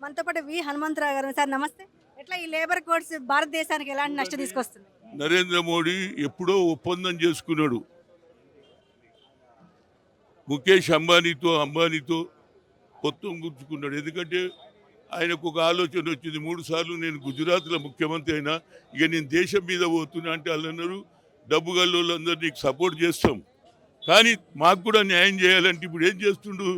మనతో పాటు వి హనుమంతరావు గారు సార్ నమస్తే. ఎట్లా ఈ లేబర్ కోడ్స్ భారతదేశానికి ఎలాంటి నష్టం తీసుకొస్తుంది? నరేంద్ర మోడీ ఎప్పుడో ఒప్పందం చేసుకున్నాడు ముఖేష్ అంబానీతో మొత్తం గుర్చుకున్నాడు. ఎందుకంటే ఆయనకు ఒక ఆలోచన వచ్చింది, 3 సార్లు నేను గుజరాత్లో ముఖ్యమంత్రి అయినా ఇక నేను దేశం మీద పోతున్నా అంటే వాళ్ళు అన్నారు డబ్బు గల్లోళ్ళందరూ నీకు సపోర్ట్ చేస్తాం, కానీ మాకు కూడా న్యాయం చేయాలంటే ఇప్పుడు ఏం చేస్తుండు,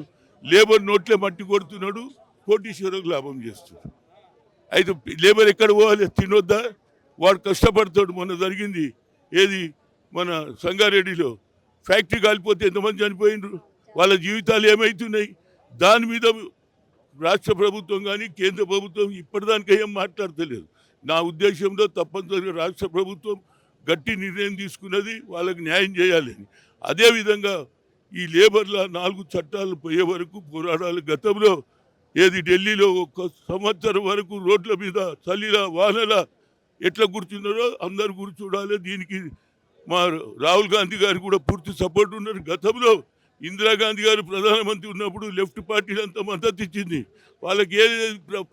లేబర్ నోట్లే మట్టి కొడుతున్నాడు, కోటీశ్వరకు లాభం చేస్తున్నాడు. అయితే లేబర్ ఎక్కడ పోవాలి, తినొద్దా? వాడు కష్టపడతాడు. మొన్న జరిగింది ఏది మన సంగారెడ్డిలో ఫ్యాక్టరీ కాలిపోతే ఎంతమంది చనిపోయినరు, వాళ్ళ జీవితాలు ఏమవుతున్నాయి? దాని మీద రాష్ట్ర ప్రభుత్వం కానీ కేంద్ర ప్రభుత్వం ఇప్పటిదానికి ఏం మాట్లాడతలేదు. నా ఉద్దేశంలో తప్పనిసరిగా రాష్ట్ర ప్రభుత్వం గట్టి నిర్ణయం తీసుకున్నది, వాళ్ళకి న్యాయం చేయాలని. అదేవిధంగా ఈ లేబర్ల 4 చట్టాలు పోయే వరకు పోరాడాలి. గతంలో ఏది ఢిల్లీలో 1 సంవత్సరం వరకు రోడ్ల మీద చలిలా వానలా ఎట్లా కూర్చున్నారో అందరు కూర్చోడాలి. దీనికి మా రాహుల్ గాంధీ గారు కూడా పూర్తి సపోర్ట్ ఉన్నారు. గతంలో ఇందిరాగాంధీ గారు ప్రధానమంత్రి ఉన్నప్పుడు లెఫ్ట్ పార్టీలు అంతా మద్దతు ఇచ్చింది. వాళ్ళకి ఏ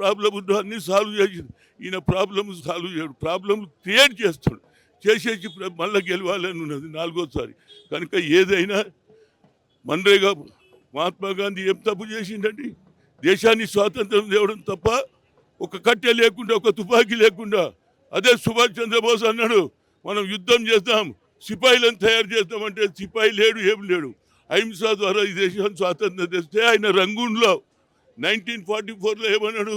ప్రాబ్లం ఉందో అన్నీ సాల్వ్ చేసింది. ఈయన ప్రాబ్లమ్ సాల్వ్ చేయడు, ప్రాబ్లం క్రియేట్ చేస్తాడు, చేసేసి మళ్ళీ గెలవాలని ఉన్నది 4వ సారి. కనుక ఏదైనా మన్రేగా మహాత్మా గాంధీ ఏం తప్పు చేసిండండి? దేశాన్ని స్వాతంత్రం తేవడం తప్ప ఒక కట్టె లేకుండా ఒక తుపాకీ లేకుండా. అదే సుభాష్ చంద్రబోస్ అన్నాడు మనం యుద్ధం చేద్దాం, సిపాయిలను తయారు చేద్దామంటే సిపాయి లేడు, ఏం లేడు. అహింస ద్వారా ఈ దేశాన్ని స్వాతంత్రం తెస్తే ఆయన రంగూన్లో 1944లో ఏమన్నాడు,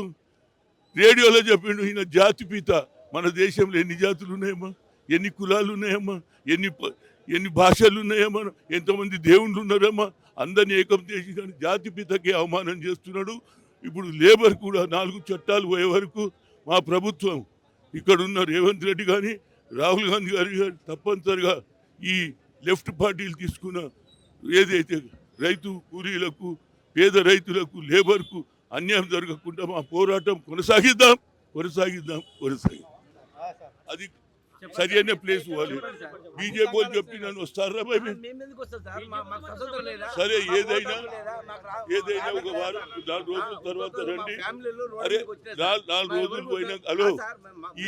రేడియోలో చెప్పిండు ఈయన జాతిపిత. మన దేశంలో ఎన్ని జాతులు ఉన్నాయమ్మా, ఎన్ని కులాలు ఉన్నాయమ్మా, ఎన్ని భాషలు ఉన్నాయమ్మా, ఎంతమంది దేవుళ్ళు ఉన్నారమ్మా, అందరినీ ఏకం చేసి కానీ జాతిపితకే అవమానం చేస్తున్నాడు. ఇప్పుడు లేబర్ కూడా 4 చట్టాలు పోయే వరకు మా ప్రభుత్వం ఇక్కడున్న రేవంత్ రెడ్డి కానీ రాహుల్ గాంధీ గారు తప్పనిసరిగా ఈ లెఫ్ట్ పార్టీలు తీసుకున్న ఏదైతే రైతు కూలీలకు పేద రైతులకు లేబర్కు అన్యాయం జరగకుండా మా పోరాటం కొనసాగిద్దాం. అది సరైన ప్లేస్ వాళ్ళు బీజేపీ వాళ్ళు చెప్పి నన్ను వస్తారా సరే, ఏదైనా ఒక వారం 4 రోజుల తర్వాత రండి. అరే 4 రోజులు పోయినాక హలో ఈ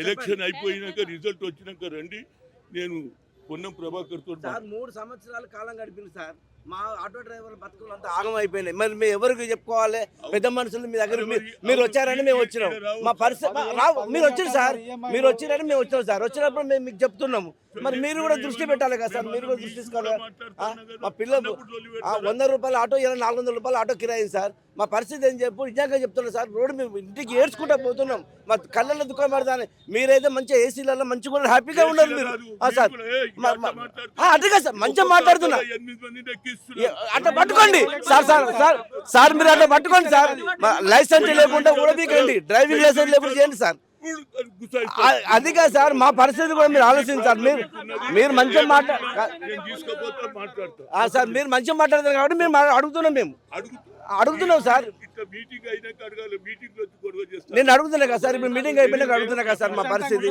ఎలక్షన్ అయిపోయినాక రిజల్ట్ వచ్చినాక రండి. నేను పొన్నం ప్రభాకర్ తో 3 సంవత్సరాల కాలం గడిపింది సార్. మా ఆటో డ్రైవర్ల బతుకులు అంతా ఆగం అయిపోయినాయి. మరి మేము ఎవరికి చెప్పుకోవాలి? పెద్ద మనుషులు మీ దగ్గర మీరు వచ్చారని మేము వచ్చినాం. మా పరిస్థితి మీరు వచ్చారు సార్, మీరు వచ్చిరని మేము వచ్చినాం సార్. వచ్చినప్పుడు మేము మీకు చెప్తున్నాము. మరి మీరు కూడా దృష్టి పెట్టాలి కదా సార్, మీరు కూడా దృష్టి తీసుకోవాలి. మా పిల్లలు 100 రూపాయల ఆటో, 400 రూపాయల ఆటో కిరాయి సార్. మా పరిస్థితి ఏం నిజంగా చెప్తున్నాం సార్. రోడ్డు మేము ఇంటికి ఏడ్చుకుంటా పోతున్నాం. మా కళ్ళల్లో దుఃఖం పడతాను. మీరైతే మంచిగా ఏసీలలో మంచిగా హ్యాపీగా ఉన్నారు మీరు సార్. అదిగా సార్ మంచిగా మాట్లాడుతున్నా. అట్లా పట్టుకోండి సార్, సార్ మీరు అట్లా పట్టుకోండి సార్. లైసెన్స్ లేకుండా ఊడబీకండి, డ్రైవింగ్ లైసెన్స్ లేకుండా చేయండి సార్. అదిగా సార్ మా పరిస్థితి కూడా మీరు ఆలోచించారు. మీరు మంచిగా సార్, మీరు మంచిగా మాట్లాడతారు కాబట్టి మేము అడుగుతున్నాం సార్. నేను అడుగుతున్నా కదా సార్, ఇప్పుడు మీటింగ్ అయిపోయినాక అడుగుతున్నా కదా సార్ మా పరిస్థితి.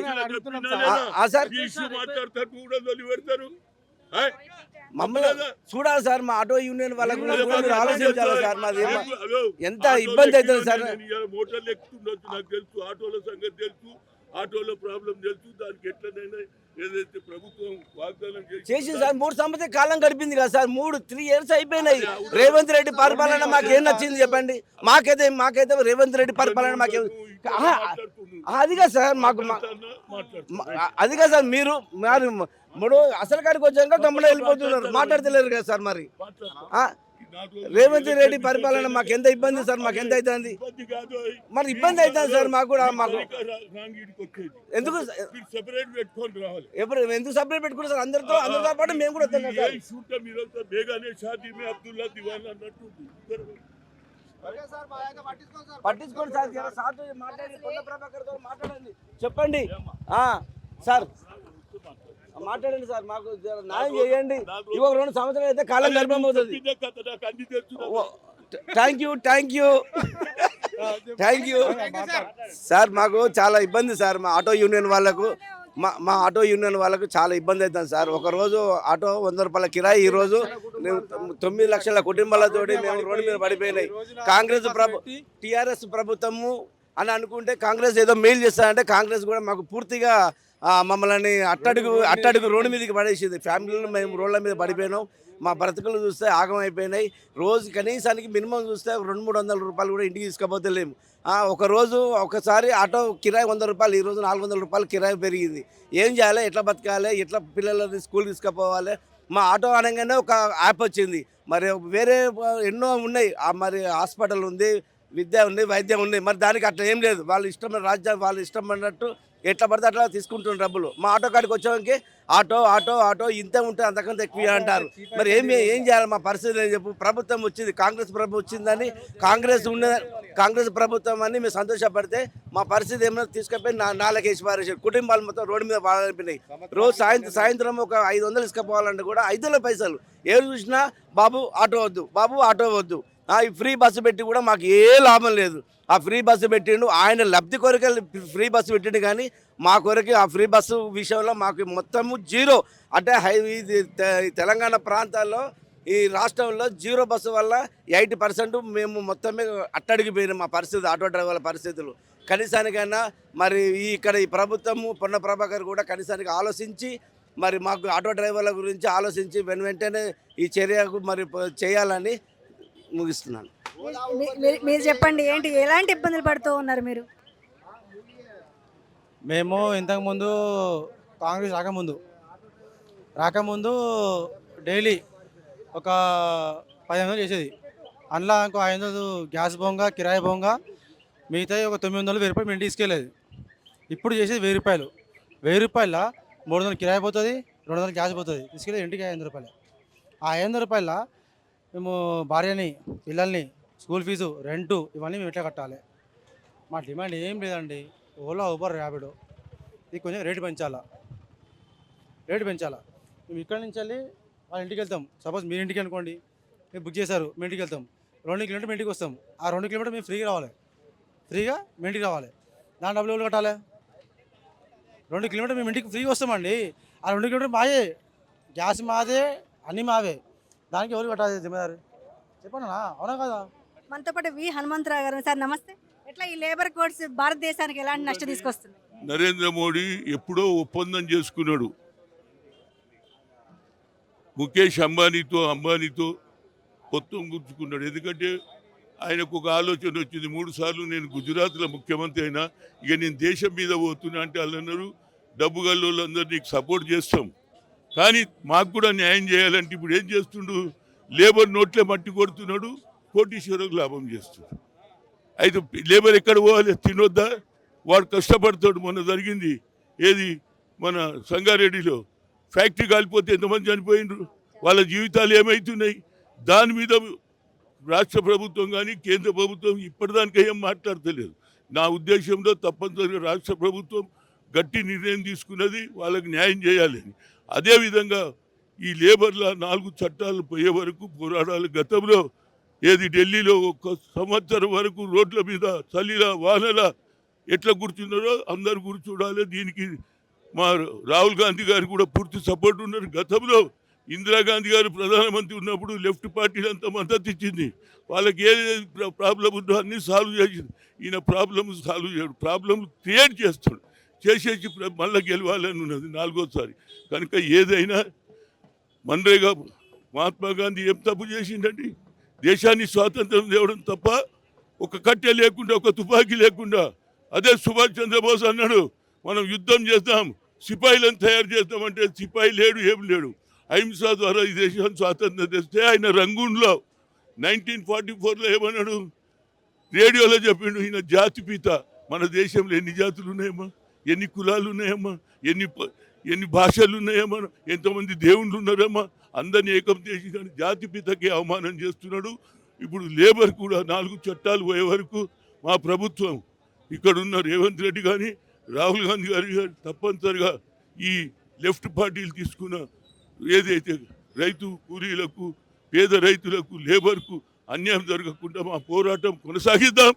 సార్ మమ్మల్ని చూడాలి సార్, మా ఆటో యూనియన్ వాళ్ళ గురించి మీరు ఆలోచించాలి సార్. మాది ఎంత ఇబ్బంది అవుతుంది సార్. మోటార్లు ఎక్కుతుండొచ్చు, నాకు తెలుసు, ఆటోల సంగతి తెలుసు, ఆటోలో ప్రాబ్లం తెలుసు. దానికి ఎట్లనైనా ఏదైతే ప్రభుత్వం వాగ్దానం చేసింది సార్. 3 సంవత్సరాల కాలం గడిపింది కదా సార్. 3 years అయిపోయినాయి. రేవంత్ రెడ్డి పరిపాలన మాకేం నచ్చింది చెప్పండి? మాకైతే రేవంత్ రెడ్డి పరిపాలన మాకేం అదిగా సార్. అదిగా సార్ మీరు అసలు కాడికి వచ్చాక గమ్మున వెళ్ళిపోతున్నారు, మాట్లాడతలేరు కదా సార్. మరి రేవంత్ రెడ్డి పరిపాలన మాకు ఎంత ఇబ్బంది సార్, మాకు ఎంత అవుతుంది? మరి ఇబ్బంది అవుతుంది సార్ మాకు కూడా. మాకు ఎందుకు సెపరేట్ పెట్టుకొని రావాలి? ఎందుకు సపరేట్ పెట్టుకున్నారు సార్? అందరితో పాటు మేము కూడా వస్తున్నాం సార్. పట్టించుకోండి సార్, మాట్లాడండి, చెప్పండి సార్, మాట్లాడండి సార్. మాకు న్యాయం చేయండి. ఇవ్వ 2 సంవత్సరాలు అయితే కాలం గర్భమవుతుంది. Thank you sir. మాకు చాలా ఇబ్బంది సార్ మా ఆటో యూనియన్ వాళ్ళకు. మా ఆటో యూనియన్ వాళ్ళకు చాలా ఇబ్బంది అవుతుంది సార్. ఒకరోజు ఆటో 100 రూపాయల కిరాయి, ఈరోజు 9 లక్షల కుటుంబాలతోటి మేము రోడ్డు మీద పడిపోయినాయి. టీఆర్ఎస్ ప్రభుత్వము అని అనుకుంటే కాంగ్రెస్ ఏదో మెయిల్ చేస్తారంటే కాంగ్రెస్ కూడా మాకు పూర్తిగా మమ్మల్ని అట్టడుగు రోడ్డు మీదకి పడేసింది. ఫ్యామిలీలో మేము రోడ్ల మీద పడిపోయినాం. మా బ్రతుకులు చూస్తే ఆగం అయిపోయినాయి. రోజు కనీసానికి మినిమం చూస్తే 200-300 రూపాయలు కూడా ఇంటికి తీసుకుపోతలేము. ఒకరోజు ఒకసారి ఆటో కిరాయి 100 రూపాయలు, ఈరోజు 400 రూపాయలు కిరాయి పెరిగింది. ఏం చేయాలి, ఎట్లా బతకాలి, ఎట్లా పిల్లలని స్కూల్ తీసుకుపోవాలి. మా ఆటో అనగానే ఒక యాప్ వచ్చింది. మరి వేరే ఎన్నో ఉన్నాయి, మరి హాస్పిటల్ ఉంది, విద్య ఉంది, వైద్యం ఉంది. మరి దానికి అట్లా ఏం లేదు. వాళ్ళు ఇష్టమైన రాజ్యం, వాళ్ళు ఇష్టం అన్నట్టు ఎట్లా పడితే అట్లా తీసుకుంటున్న డబ్బులు. మా ఆటో కాడికి వచ్చేవానికి ఆటో ఇంతే ఉంటే అంతకంత ఎక్కువ అంటారు. మరి ఏం చేయాలి, మా పరిస్థితి ఏం చెప్పు. ప్రభుత్వం వచ్చింది, కాంగ్రెస్ ప్రభుత్వం వచ్చిందని, కాంగ్రెస్ ప్రభుత్వం అని మేము సంతోషపడితే మా పరిస్థితి ఏమైనా తీసుకుపోయి నాలుగేసి పారేసారు. కుటుంబాలు మొత్తం రోడ్డు మీద పాడైపోయినాయి. రోజు సాయంత్రం ఒక 500 తీసుకుపోవాలంటే కూడా 500 పైసలు. ఏడు చూసినా బాబు ఆటో వద్దు. ఈ ఫ్రీ బస్సు పెట్టి కూడా మాకు ఏ లాభం లేదు. ఆ ఫ్రీ బస్సు పెట్టిండు, ఆయన లబ్ధి కొరకే ఫ్రీ బస్సు పెట్టిండు, కానీ మా కొరకి ఆ ఫ్రీ బస్సు విషయంలో మాకు మొత్తము జీరో. అంటే తెలంగాణ ప్రాంతాల్లో, ఈ రాష్ట్రంలో 0 బస్సు వల్ల 80% మేము మొత్తమే అట్టడిగిపోయినాం. మా పరిస్థితి, ఆటో డ్రైవర్ల పరిస్థితులు. కనీసానికైనా మరి ఇక్కడ ఈ ప్రభుత్వము పొన్న ప్రభాకర్ కూడా కనీసానికి ఆలోచించి మరి మాకు ఆటో డ్రైవర్ల గురించి ఆలోచించి వెంటనే ఈ చర్యకు మరి చేయాలని ముగిస్తున్నాను. మీరు చెప్పండి, ఏంటి ఎలాంటి ఇబ్బందులు పడుతూ ఉన్నారు మీరు? మేము ఇంతకుముందు కాంగ్రెస్ రాకముందు డైలీ ఒక 1500 చేసేది. అందులో ఇంకో 500 గ్యాస్ బొంగ, కిరాయి బొంగ, మిగతా ఒక 900 1000 రూపాయలు మేము తీసుకెళ్ళేది. ఇప్పుడు చేసేది 1000 రూపాయలు. 1000 రూపాయల 300 కిరాయి పోతుంది, 200 గ్యాస్ పోతుంది. తీసుకెళ్ళి ఇంటికి 500 రూపాయలు. ఆ 500 రూపాయల మేము భార్యని, పిల్లల్ని, స్కూల్ ఫీజు, రెంటు ఇవన్నీ మేము ఎట్లా కట్టాలి? మా డిమాండ్ ఏం లేదండి. ఓలా, ఊబర్, ర్యాపిడో ఇది కొంచెం రేటు పెంచాలా. మేము ఇక్కడి నుంచి వెళ్ళి వాళ్ళ ఇంటికి వెళ్తాం. సపోజ్ మీరు ఇంటికి అనుకోండి, మీరు బుక్ చేశారు, మీ ఇంటికి వెళ్తాం. 2 కిలోమీటర్ మీ ఇంటికి వస్తాం. ఆ 2 కిలోమీటర్ మేము ఫ్రీగా మీ ఇంటికి రావాలి. దాని డబ్బులు ఎవరు కట్టాలి? 2 కిలోమీటర్ మేము ఇంటికి ఫ్రీగా వస్తామండి. ఆ 2 కిలోమీటర్ మాయే, గ్యాస్ మాదే, అన్నీ మావే. దానికి ఎవరు కట్టాలి జిమ్మేదారు? చెప్పండి, అవునా కదా? మనతో పాటు హనుమంతరావు గారు. సార్ నమస్తే. ఎట్లా ఈ లేబర్ కోడ్స్ భారతదేశానికి ఎలాంటి నష్టం తీసుకొస్తుంది? నరేంద్ర మోడీ ఎప్పుడో ఒప్పందం చేసుకున్నాడు ముఖేష్ అంబానీతో పొత్తం గుర్చుకున్నాడు. ఎందుకంటే ఆయనకు ఒక ఆలోచన వచ్చింది. 3 సార్లు నేను గుజరాత్లో ముఖ్యమంత్రి అయినా, ఇక నేను దేశం మీద పోతున్నా అంటే వాళ్ళు అన్నారు, డబ్బు గల్లోళ్ళందరూ నీకు సపోర్ట్ చేస్తాం, కానీ మాకు కూడా న్యాయం చేయాలంటే ఇప్పుడు ఏం చేస్తుండు? లేబర్ నోట్లే మట్టి కొడుతున్నాడు, కోటీశ్వరకు లాభం చేస్తున్నాడు. అయితే లేబర్ ఎక్కడ పోవాలి? తినొద్దా? వాడు కష్టపడతాడు. మొన్న జరిగింది ఏది, మన సంగారెడ్డిలో ఫ్యాక్టరీ కాలిపోతే ఎంతమంది చనిపోయినరు, వాళ్ళ జీవితాలు ఏమవుతున్నాయి? దాని మీద రాష్ట్ర ప్రభుత్వం కానీ కేంద్ర ప్రభుత్వం ఇప్పటిదానికే ఏం మాట్లాడతలేదు. నా ఉద్దేశంలో తప్పనిసరిగా రాష్ట్ర ప్రభుత్వం గట్టి నిర్ణయం తీసుకున్నది, వాళ్ళకి న్యాయం చేయాలి. అదేవిధంగా ఈ లేబర్ల 4 చట్టాలు పోయే వరకు పోరాడాలి. గతంలో ఏది ఢిల్లీలో 1 సంవత్సరం వరకు రోడ్ల మీద చలిలా వానలా ఎట్లా కూర్చున్నారో అందరు కూర్చోడాలి. దీనికి మా రాహుల్ గాంధీ గారు కూడా పూర్తి సపోర్ట్ ఉన్నారు. గతంలో ఇందిరాగాంధీ గారు ప్రధానమంత్రి ఉన్నప్పుడు లెఫ్ట్ పార్టీలు అంతా మద్దతు ఇచ్చింది. వాళ్ళకి ఏ ప్రాబ్లం ఉందో అన్నీ సాల్వ్ చేసింది. ఈయన ప్రాబ్లమ్ సాల్వ్ చేయడు, ప్రాబ్లం క్రియేట్ చేస్తాడు. చేసేసి మళ్ళీ గెలవాలని ఉన్నది 4వ సారి. కనుక ఏదైనా మన్రేగా మహాత్మా గాంధీ ఏం తప్పు చేసిండండి? దేశాన్ని స్వాతంత్రం తేవడం తప్ప, ఒక కట్టె లేకుండా, ఒక తుపాకీ లేకుండా. అదే సుభాష్ చంద్రబోస్ అన్నాడు, మనం యుద్ధం చేద్దాం, సిపాయిలను తయారు చేద్దామంటే సిపాయి లేడు, ఏం లేడు. అహింస ద్వారా ఈ దేశాన్ని స్వాతంత్రం తెస్తే ఆయన రంగూన్లో 1944లో ఏమన్నాడు? రేడియోలో చెప్పిండు, ఈయన జాతిపిత. మన దేశంలో ఎన్ని జాతులు ఉన్నాయమ్మా, ఎన్ని కులాలు ఉన్నాయమ్మా, ఎన్ని భాషలు ఉన్నాయమ్మా, ఎంతమంది దేవుళ్ళు ఉన్నారమ్మా, అందరినీ ఏకం చేసి కానీ జాతిపితకి అవమానం చేస్తున్నాడు. ఇప్పుడు లేబర్ కూడా 4 చట్టాలు పోయే వరకు మా ప్రభుత్వం, ఇక్కడున్న రేవంత్ రెడ్డి కానీ రాహుల్ గాంధీ గారు కానీ తప్పనిసరిగా ఈ లెఫ్ట్ పార్టీలు తీసుకున్న ఏదైతే రైతు కూలీలకు, పేద రైతులకు, లేబర్కు అన్యాయం జరగకుండా మా పోరాటం కొనసాగిద్దాం.